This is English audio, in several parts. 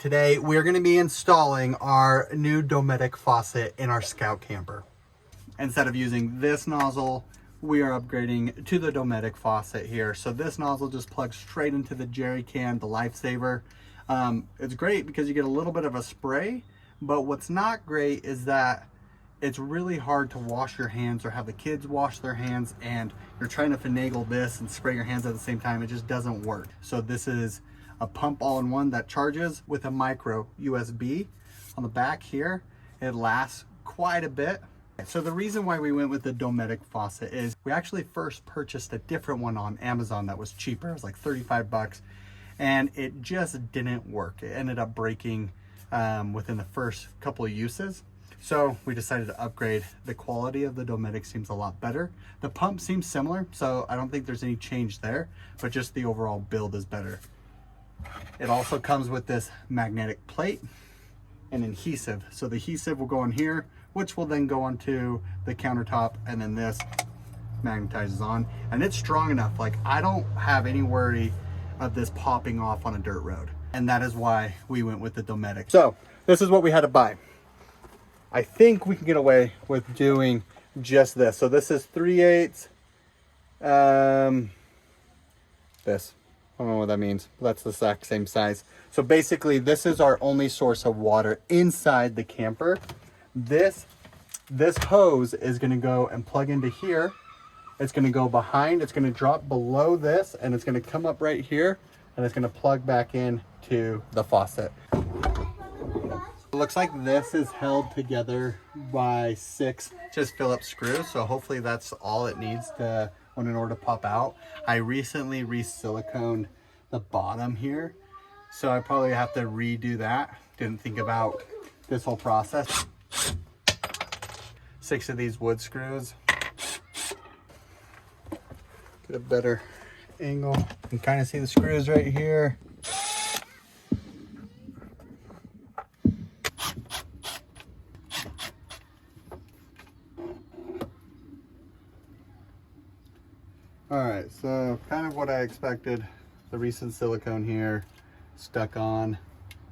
Today we're going to be installing our new Dometic faucet in our Scout camper. Instead of using this nozzle, we are upgrading to the Dometic faucet here. So this nozzle just plugs straight into the jerry can, the Lifesaver. It's great because you get a little bit of a spray, but what's not great is that it's really hard to wash your hands or have the kids wash their hands and you're trying to finagle this and spray your hands at the same time. It just doesn't work. So this is a pump all-in-one that charges with a micro USB on the back here. It lasts quite a bit. So the reason why we went with the Dometic faucet is we actually first purchased a different one on Amazon that was cheaper. It was like 35 bucks and it just didn't work. It ended up breaking within the first couple of uses. So we decided to upgrade. The quality of the Dometic seems a lot better. The pump seems similar, so I don't think there's any change there, but just the overall build is better. It also comes with this magnetic plate and adhesive. So the adhesive will go on here, which will then go onto the countertop, and then this magnetizes on. And it's strong enough, like I don't have any worry of this popping off on a dirt road. And that is why we went with the Dometic. So this is what we had to buy. I think we can get away with doing just this. So this is 3/8. This. I don't know what that means. That's the exact same size. So basically this is our only source of water inside the camper. This hose is going to go and plug into here. It's going to go behind, it's going to drop below this, and it's going to come up right here, and it's going to plug back in to the faucet. It looks like this is held together by 6 just Phillips screws. So hopefully that's all it needs to in order to pop out. I recently re-siliconed the bottom here, so I probably have to redo that. Didn't think about this whole process. 6 of these wood screws. Get a better angle. You can kind of see the screws right here. All right, so kind of what I expected. The recent silicone here stuck on.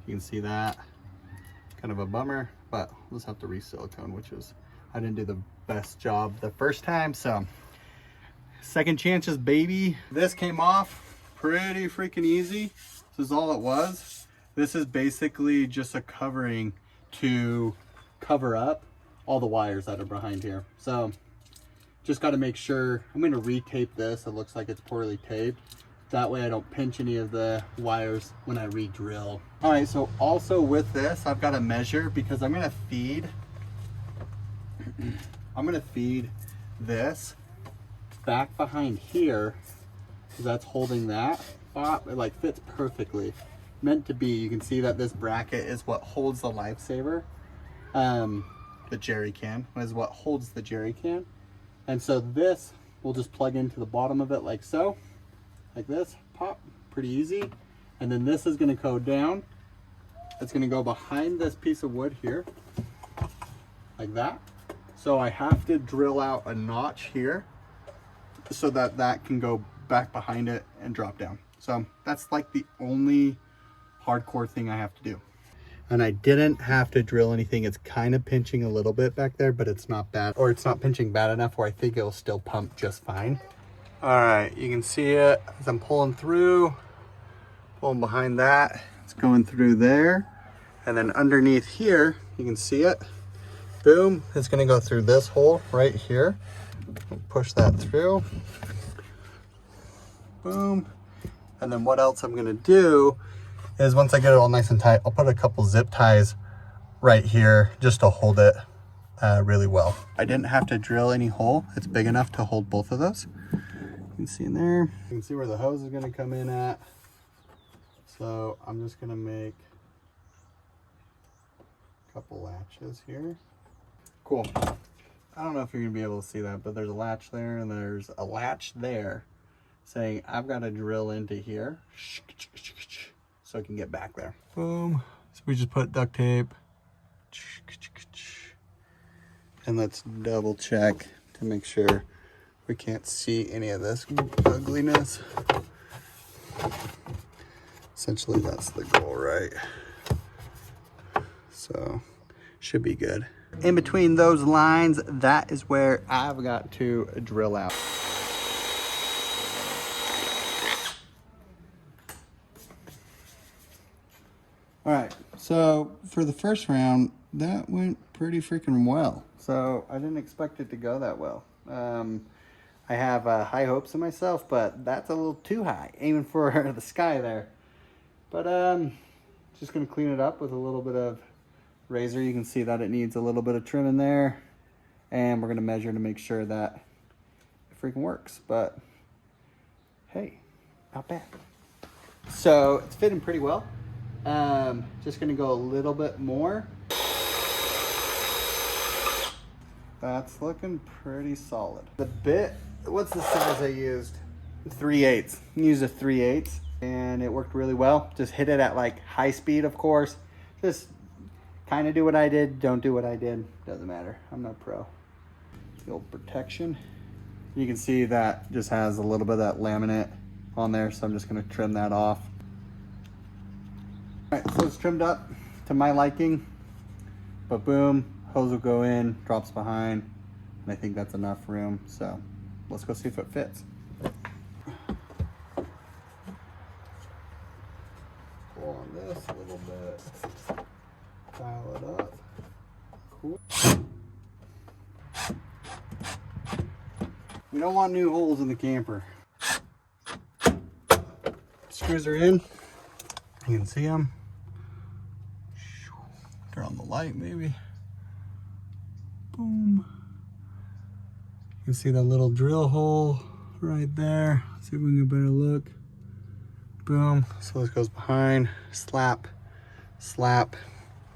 You can see that. Kind of a bummer, but we'll just have to re-silicone, which is, I didn't do the best job the first time, so second chances, baby. This came off pretty freaking easy. This is all it was. This is basically just a covering to cover up all the wires that are behind here. So just got to make sure. I'm going to retape this. It looks like it's poorly taped. That way I don't pinch any of the wires when I re-drill. All right, so also with this, I've got to measure because I'm going to feed this back behind here, because that's holding that. It like fits perfectly. Meant to be. You can see that this bracket is what holds the Lifesaver. The jerry can is what holds the jerry can. And so this will just plug into the bottom of it like so, like this, pop, pretty easy. And then this is going to go down. It's going to go behind this piece of wood here, like that. So I have to drill out a notch here so that that can go back behind it and drop down. So that's like the only hardcore thing I have to do. And I didn't have to drill anything. It's kind of pinching a little bit back there, but it's not bad, or it's not pinching bad enough where I think it'll still pump just fine. All right, you can see it as I'm pulling through, pulling behind that. It's going through there. And then underneath here, you can see it. Boom, it's gonna go through this hole right here. Push that through. Boom. And then what else I'm gonna do is once I get it all nice and tight, I'll put a couple zip ties right here just to hold it really well. I didn't have to drill any hole. It's big enough to hold both of those. You can see in there. You can see where the hose is gonna come in at. So I'm just gonna make a couple latches here. Cool. I don't know if you're gonna be able to see that, but there's a latch there and there's a latch there saying I've got to drill into here so I can get back there. Boom. So we just put duct tape. And let's double check to make sure we can't see any of this ugliness. Essentially that's the goal, right? So should be good. In between those lines, that is where I've got to drill out. All right, so for the first round, that went pretty freaking well. So I didn't expect it to go that well. I have high hopes of myself, but that's a little too high, aiming for the sky there. But just gonna clean it up with a little bit of razor. You can see that it needs a little bit of trim in there, and we're gonna measure to make sure that it freaking works. But hey, not bad. So it's fitting pretty well. Just gonna go a little bit more. That's looking pretty solid. The bit, what's the size I used? 3/8. Use a 3/8, and it worked really well. Just hit it at like high speed, of course. Just kind of do what I did, don't do what I did. Doesn't matter. I'm not pro. The old protection. You can see that just has a little bit of that laminate on there, so I'm just gonna trim that off. All right, so it's trimmed up to my liking, but boom, hose will go in, drops behind, and I think that's enough room. So let's go see if it fits. Pull on this a little bit, dial it up. Cool. We don't want new holes in the camper. Screws are in. You can see them. Turn on the light, maybe. Boom. You can see that little drill hole right there. See if we can get a better look. Boom. So this goes behind. Slap, slap,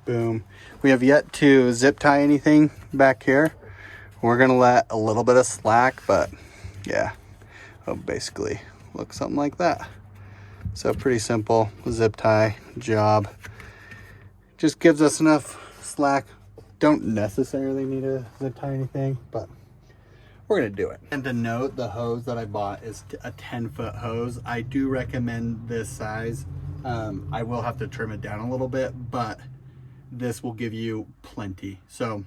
boom. We have yet to zip tie anything back here. We're gonna let a little bit of slack, but yeah, it'll basically look something like that. So pretty simple zip tie job. Just gives us enough slack. Don't necessarily need to zip tie anything, but we're gonna do it. And to note, the hose that I bought is a 10-foot hose. I do recommend this size. I will have to trim it down a little bit, but this will give you plenty. So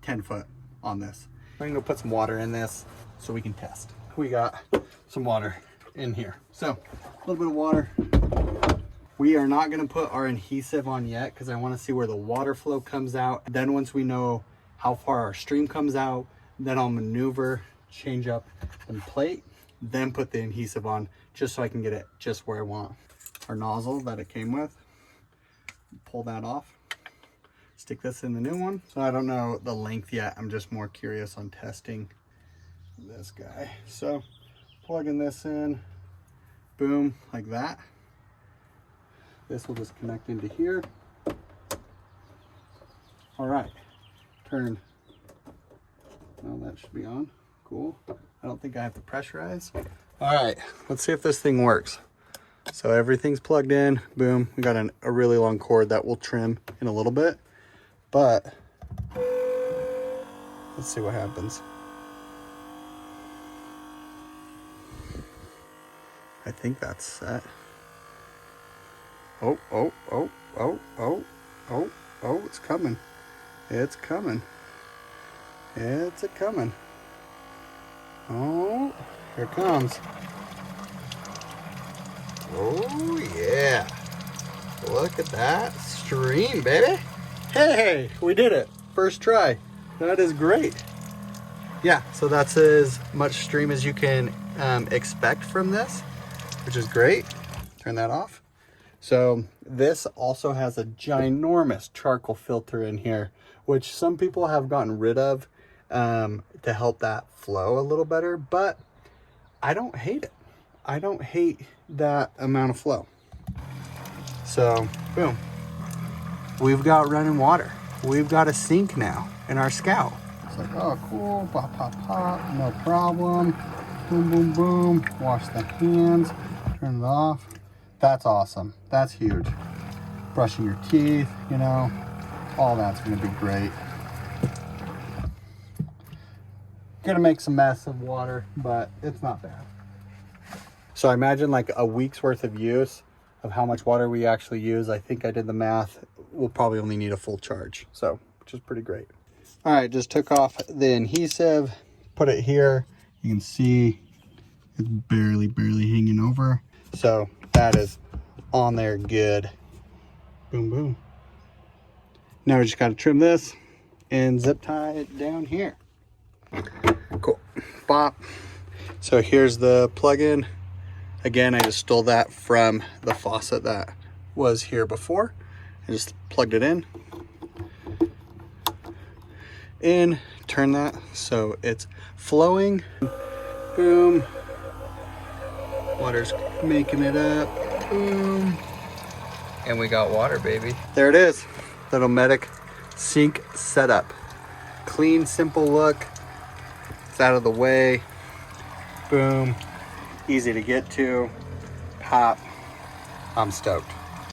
10 foot on this. I'm gonna go put some water in this so we can test. We got some water in here. So a little bit of water. We are not gonna put our adhesive on yet because I wanna see where the water flow comes out. Then once we know how far our stream comes out, then I'll maneuver, change up the plate, then put the adhesive on just so I can get it just where I want. Our nozzle that it came with, pull that off, stick this in the new one. So I don't know the length yet. I'm just more curious on testing this guy. So plugging this in, boom, like that. This will just connect into here. All right, turn. Well, that should be on. Cool. I don't think I have to pressurize. All right, let's see if this thing works. So everything's plugged in. Boom. We got a really long cord that we'll trim in a little bit, but let's see what happens. I think that's set. Oh, oh, oh, oh, oh, oh, oh, it's coming. It's coming. It's a coming. Oh, here it comes. Oh, yeah. Look at that stream, baby. Hey, we did it. First try. That is great. Yeah, so that's as much stream as you can expect from this, which is great. Turn that off. So this also has a ginormous charcoal filter in here, which some people have gotten rid of to help that flow a little better, but I don't hate it. I don't hate that amount of flow. So boom, we've got running water. We've got a sink now in our Scout. It's like, oh cool, pop, pop, pop, no problem. Boom, boom, boom, wash the hands, turn it off. That's awesome. That's huge. Brushing your teeth, you know, all that's gonna be great. Gonna make some mess of water, but it's not bad. So I imagine like a week's worth of use of how much water we actually use. I think I did the math. we'll probably only need a full charge. So, which is pretty great. All right, just took off the adhesive, put it here. You can see it's barely hanging over. So that is on there good. Boom, boom. Now we just got to trim this and zip tie it down here. Cool. Bop. So here's the plug-in. Again, I just stole that from the faucet that was here before. I just plugged it in. And turn that so it's flowing. Boom. Water's making it up. Boom. And we got water, baby. There it is. The Dometic sink setup. Clean, simple look. It's out of the way. Boom. Easy to get to. Pop. I'm stoked.